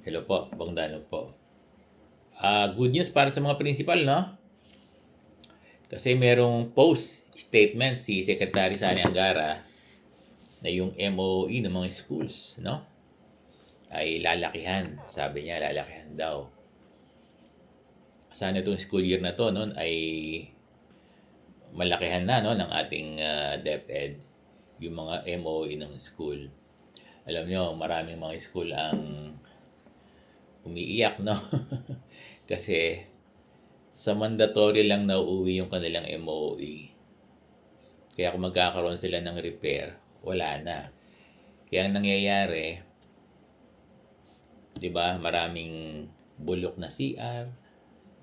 Hello po, Bongdano po. Good news para sa mga principal, no? Kasi merong post statement si Secretary Sani Angara na yung MOE ng mga schools, no? Ay lalakihan. Sabi niya, lalakihan daw. Sana itong school year na to, no, ay malakihan na, no, ng ating DepEd yung mga MOE ng school. Alam nyo, maraming mga school ang umiiyak, no? Kasi sa mandatory lang nauuwi yung kanilang MOE. Kaya kung magkakaroon sila ng repair, wala na. Kaya ang nangyayari, 'di ba? Maraming bulok na CR,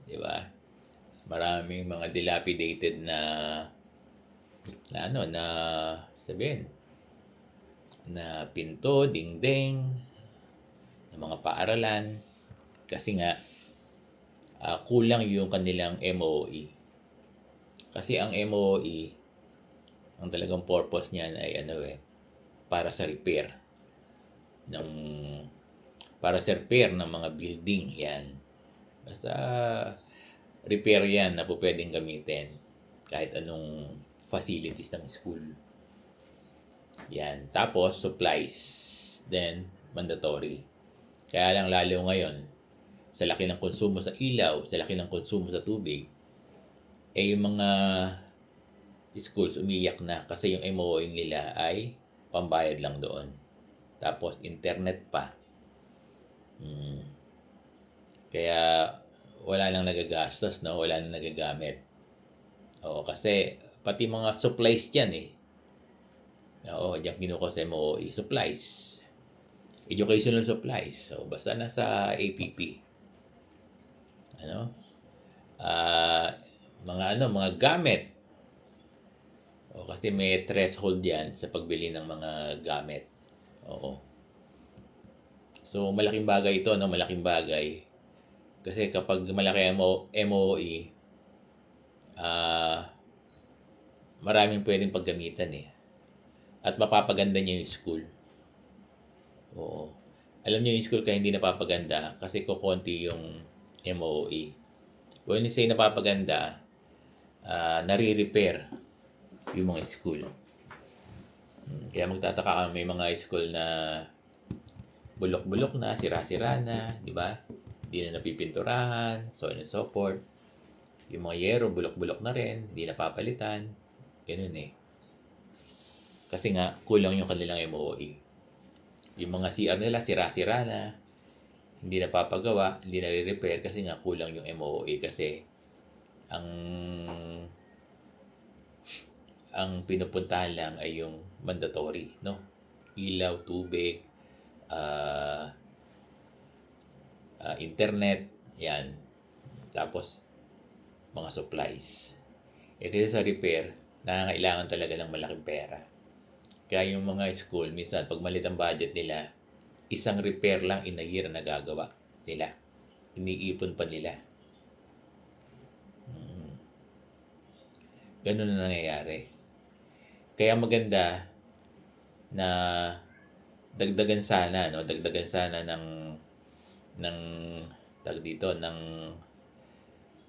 'di ba? Maraming mga dilapidated na sabihin na pinto, dingding, ng mga paaralan kasi nga kulang yung kanilang MOE. Kasi ang MOE, ang talagang purpose niyan ay para sa repair ng mga building yan. Basta repair yan na po pwedeng gamitin kahit anong facilities ng school. Yan. Tapos supplies, then mandatory. Kaya lang lalo ngayon sa laki ng konsumo sa ilaw, sa laki ng konsumo sa tubig, yung mga schools umiyak na kasi yung MOE nila ay pambayad lang doon. Tapos internet pa. Kaya wala nang nagagastos, no? Wala nang nagagamit. Oo, kasi pati mga supplies dyan Oo, diyan kinuha sa MOE. Supplies. Educational supplies. So, basta nasa APP. Mga gamit. Kasi may threshold yan sa pagbili ng mga gamit. Oo. So, malaking bagay ito, no? Malaking bagay. Kasi kapag malaki ang MOE, maraming pwedeng paggamitan At mapapaganda niya yung school. Oo. Alam niyo yung school kaya hindi napapaganda kasi kukonti yung MOE. When you say napapaganda, nare-repair yung mga school. Kaya magtataka ka, may mga school na bulok-bulok na, sira-sira na, di ba? Hindi na napipinturahan, so on and so forth. Yung mga yero, bulok-bulok na rin, hindi napapalitan. Ganun Kasi nga, kulang yung kanilang MOE. Yung mga CR nila, sira-sira na, hindi napapagawa, hindi na-repair kasi nga kulang yung MOE kasi ang pinupuntahan lang ay yung mandatory, no? Ilaw, tubig, internet, yan. Tapos, mga supplies. Kasi sa repair, nangangailangan talaga ng malaking pera. Kaya yung mga school, minsan, pag malit ang budget nila, isang repair lang in a year na nagagawa nila. Iniipon pa nila. Ganun na nangyayari. Kaya maganda na dagdagan sana ng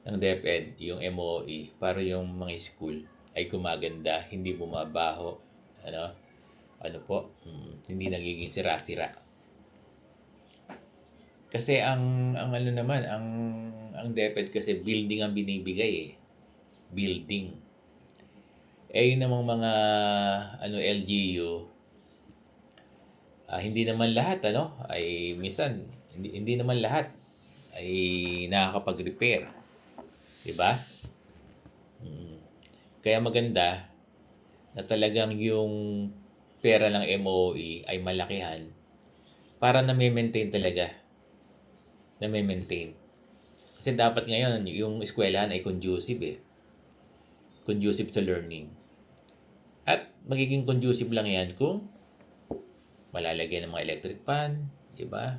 DepEd yung MOE para yung mga school ay gumaganda, hindi bumabaho, hindi nagiging sira-sira. Kasi ang DepEd kasi building ang binibigay building. Yun namang mga LGU, hindi naman lahat ay minsan hindi naman lahat ay nakakapag-repair. 'Di ba? Kaya maganda na talagang yung pera ng MOE ay malakihan para na-maintain talaga. Na-maintain. Kasi dapat ngayon yung eskwelahan ay conducive conducive sa learning. At magiging conducive lang yan kung malalagyan ng mga electric fan, di ba?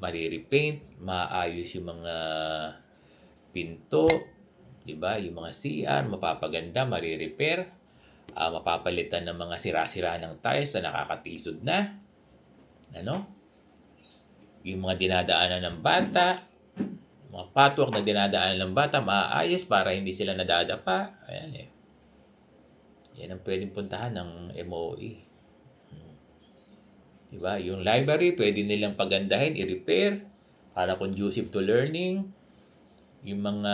Marirepaint, maayos yung mga pinto, di ba? Yung mga CR, mapapaganda, marirepair, mapapalitan ng mga sira-sira ng tiles na nakakatisod na. yung mga dinadaanan ng bata, mga patwalk na dinadaanan ng bata, maaayos para hindi sila nadadapa. Ayan eh. Yan ang pwedeng puntahan ng MOE. Diba? Yung library, pwede nilang pagandahin, i-repair para conducive to learning. Yung mga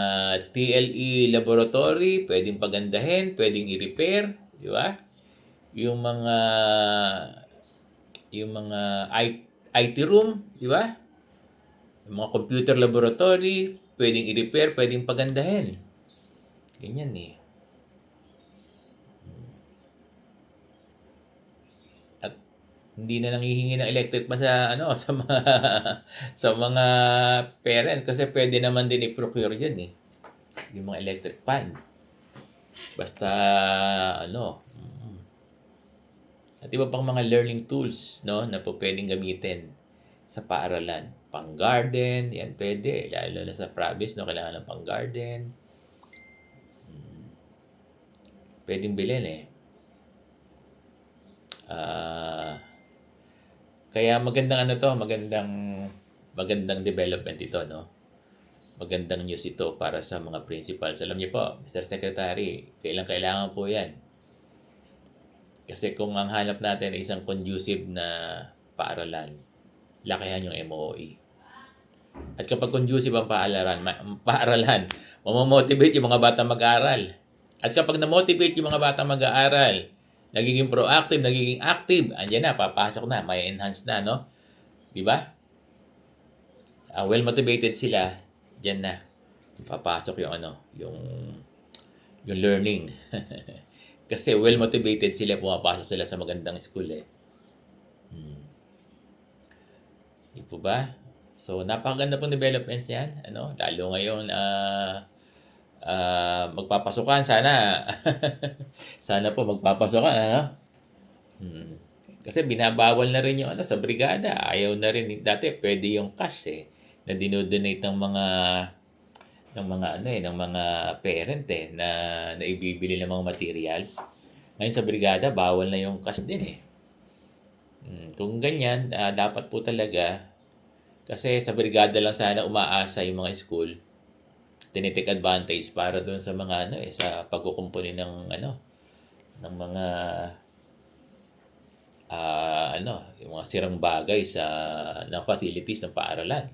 TLE laboratory, pwedeng pagandahin, pwedeng i-repair, di ba? Yung mga IT room, di ba? Yung mga computer laboratory, pwedeng i-repair, pwedeng pagandahin. Ganyan eh. At hindi na nanghihingi ng electric pa sa sa mga sa mga parents kasi pwede naman din i-procure 'yun eh. Yung mga electric fan. Basta at iba pang mga learning tools na pwedeng gamitin sa paaralan. Pang-garden, yan pwede. Lalo na sa province, kailangan ng pang-garden. Pwedeng bilhin eh. Kaya magandang development ito, no? Magandang news ito para sa mga principals. Alam niyo po, Mr. Secretary, kailangan po yan. Kasi kung ang hanap natin ay isang conducive na paaralan, lakihan yung MOE. At kapag conducive ang paaralan, mamomotivate yung mga bata mag-aral. At kapag na-motivate yung mga bata mag-aaral, nagiging proactive, nagiging active, andyan na, papasok na, may enhance na, no? Di ba? Well-motivated sila, dyan na. Papasok yung learning. Kasi well-motivated sila, pumapasok sila sa magandang school eh. Di po ba? So, napakaganda pong developments yan. Lalo ngayon, magpapasukan. Sana, sana po magpapasukan. Kasi binabawal na rin yung sa brigada. Ayaw na rin. Dati, pwede yung cash eh. Na dinodonate ng mga parent na ibibili ng mga materials. Ngayon sa brigada, bawal na yung cash din eh. Kung ganyan, dapat po talaga kasi sa brigada lang sana umaasa yung mga school. Tinitake advantage para doon sa mga sa pagkukumpuni ng ng mga yung mga sirang bagay ng facilities ng paaralan.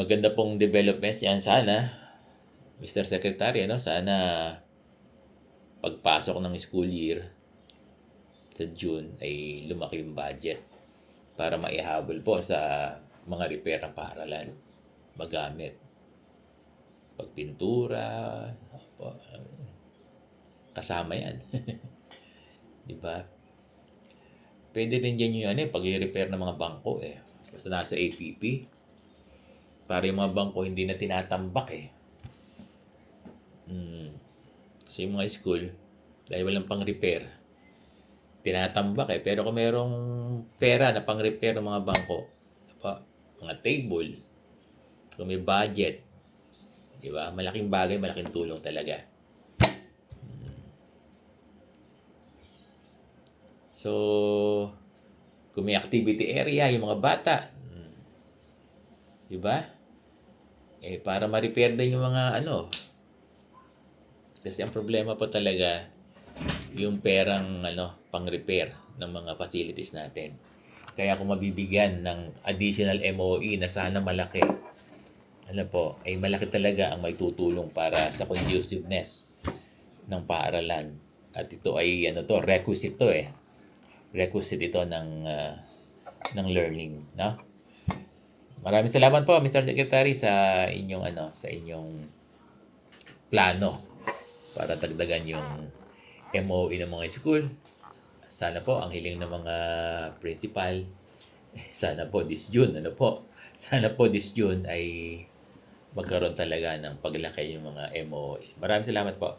Maganda pong developments yan sana, Mr. Secretary, sana pagpasok ng school year sa June ay lumaki yung budget para maihabol po sa mga repair ng paaralan magamit. Pagpintura, kasama yan. Di ba? Pwede din dyan yung pag-repair ng mga bangko eh. Basta nasa APP. Para yung mga bangko hindi na tinatambak eh. So yung mga school, dahil walang pang-repair, tinatambak eh. Pero kung merong pera na pang-repair ng mga bangko, mga table, kung may budget, di ba? Malaking bagay, malaking tulong talaga. So, kung may activity area, yung mga bata, di ba? Para ma-repair din yung mga kasi ang problema po talaga, yung perang pang-repair ng mga facilities natin. Kaya kung mabibigyan ng additional MOE na sana malaki, ay malaki talaga ang may tutulong para sa conduciveness ng paaralan. At ito ay requisite to eh. Requisite ito ng learning, no? Maraming salamat po, Mr. Secretary, sa inyong plano para dagdagan yung MOE ng mga school. Sana po ang hiling ng mga principal, sana po this June, sana po this June ay magkaroon talaga ng paglaki yung mga MOE. Maraming salamat po.